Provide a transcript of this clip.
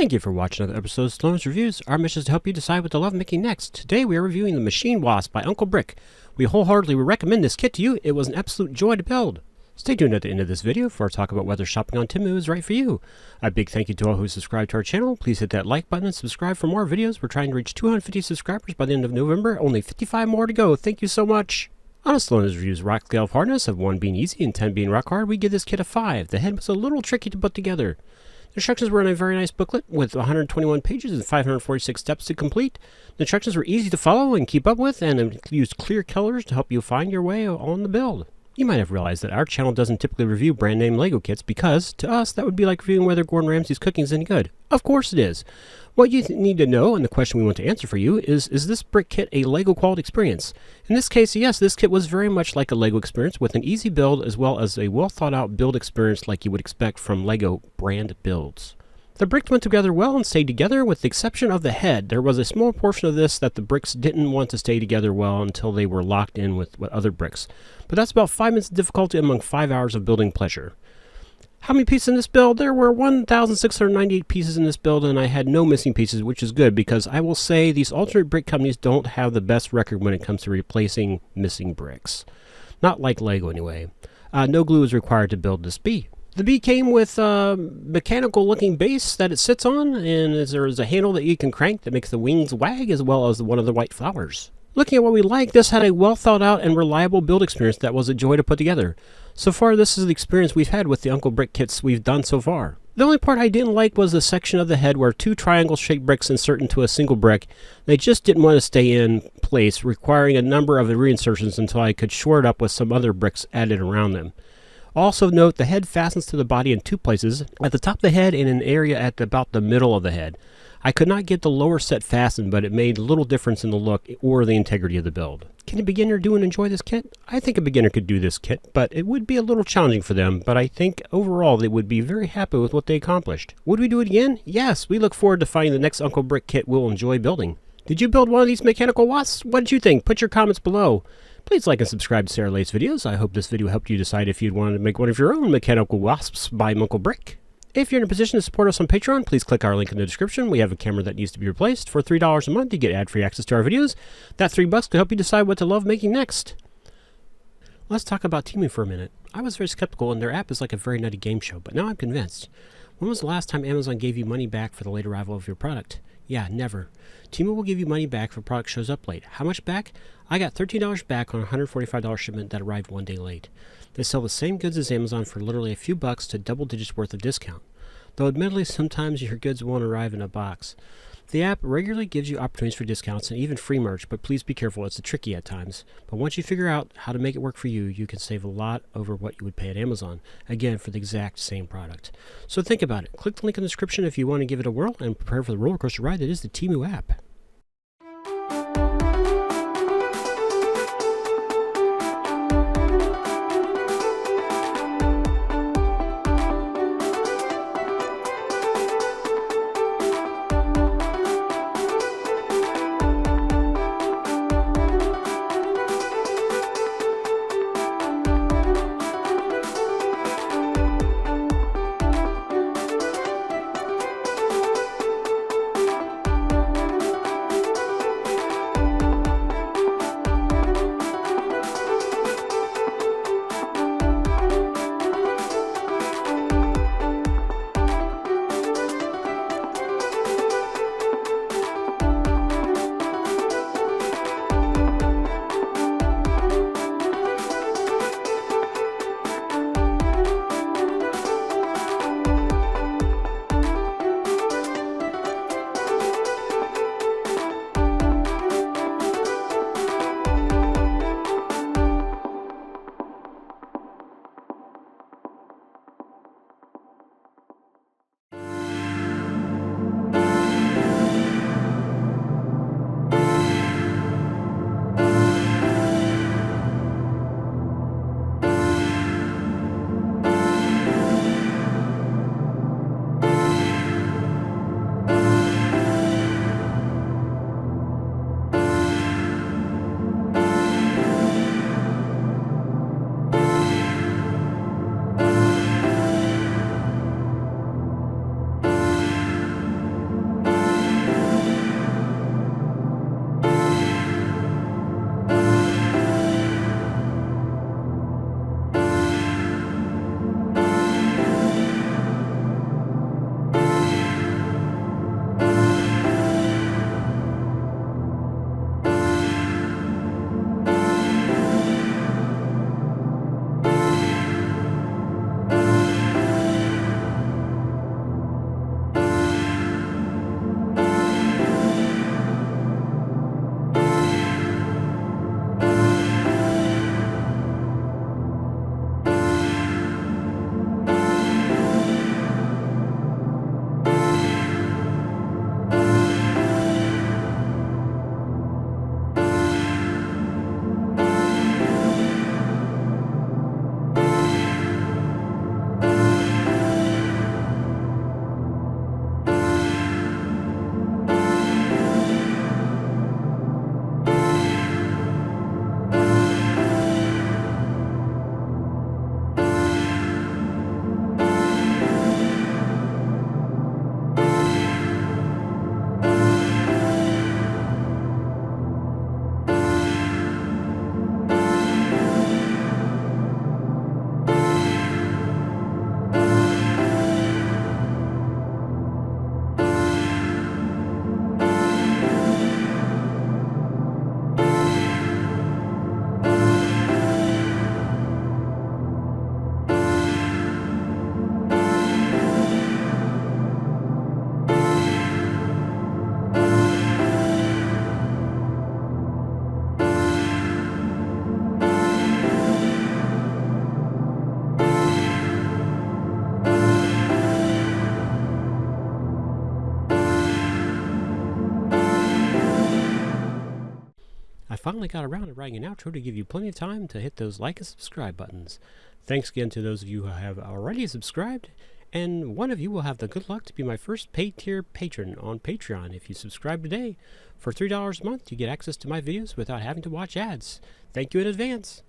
Thank you for watching another episode of Sloan's Reviews. Our mission is to help you decide what to love making next. Today we are reviewing the Mecha Wasp by Uncle Brick. We wholeheartedly recommend this kit to you. It was an absolute joy to build. Stay tuned at the end of this video for our talk about whether shopping on Temu is right for you. A big thank you to all who subscribe to our channel. Please hit that like button and subscribe for more videos. We're trying to reach 250 subscribers by the end of November. Only 55 more to go. Thank you so much. On a Sloan's Reviews rock scale of hardness of 1 being easy and 10 being rock hard, we give this kit a 5. The head was a little tricky to put together. The instructions were in a very nice booklet with 121 pages and 546 steps to complete. The instructions were easy to follow and keep up with and used clear colors to help you find your way on the build. You might have realized that our channel doesn't typically review brand name LEGO kits because, to us, that would be like reviewing whether Gordon Ramsay's cooking is any good. Of course it is. What you need to know, and the question we want to answer for you, is this brick kit a LEGO quality experience? In this case, yes, this kit was very much like a LEGO experience with an easy build as well as a well thought out build experience like you would expect from LEGO brand builds. The bricks went together well and stayed together with the exception of the head. There was a small portion of this that the bricks didn't want to stay together well until they were locked in with other bricks. But that's about 5 minutes of difficulty among 5 hours of building pleasure. How many pieces in this build? There were 1,698 pieces in this build and I had no missing pieces, which is good because I will say these alternate brick companies don't have the best record when it comes to replacing missing bricks. Not like LEGO anyway. No glue is required to build this bee. The bee came with a mechanical looking base that it sits on, and there is a handle that you can crank that makes the wings wag as well as one of the white flowers. Looking at what we like, this had a well thought out and reliable build experience that was a joy to put together. So far this is the experience we've had with the Uncle Brick kits we've done so far. The only part I didn't like was the section of the head where 2 triangle shaped bricks insert into a single brick. They just didn't want to stay in place, requiring a number of reinsertions until I could shore it up with some other bricks added around them. Also note the head fastens to the body in 2 places, at the top of the head and an area at about the middle of the head. I could not get the lower set fastened, but it made little difference in the look or the integrity of the build. Can a beginner do and enjoy this kit? I think a beginner could do this kit, but it would be a little challenging for them, but I think overall they would be very happy with what they accomplished. Would we do it again? Yes, we look forward to finding the next Uncle Brick kit we'll enjoy building. Did you build one of these mechanical wasps? What did you think? Put your comments below. Please like and subscribe to Sarah Latest videos. I hope this video helped you decide if you'd want to make one of your own mechanical wasps by Uncle Brick. If you're in a position to support us on Patreon, please click our link in the description. We have a camera that needs to be replaced. For $3 a month, you get ad-free access to our videos. That $3 could help you decide what to love making next. Let's talk about Temu for a minute. I was very skeptical, and their app is like a very nutty game show, but now I'm convinced. When was the last time Amazon gave you money back for the late arrival of your product? Yeah, never. Temu will give you money back if a product shows up late. How much back? I got $13 back on a $145 shipment that arrived 1 day late. They sell the same goods as Amazon for literally a few bucks to double digits worth of discount. Though admittedly sometimes your goods won't arrive in a box. The app regularly gives you opportunities for discounts and even free merch, but please be careful, it's tricky at times. But once you figure out how to make it work for you, you can save a lot over what you would pay at Amazon, again for the exact same product. So think about it. Click the link in the description if you want to give it a whirl and prepare for the roller coaster ride that is the Temu app. finally got around to writing an outro to give you plenty of time to hit those like and subscribe buttons. Thanks again to those of you who have already subscribed, and one of you will have the good luck to be my first paid tier patron on Patreon if you subscribe today. For $3 a month, you get access to my videos without having to watch ads. Thank you in advance.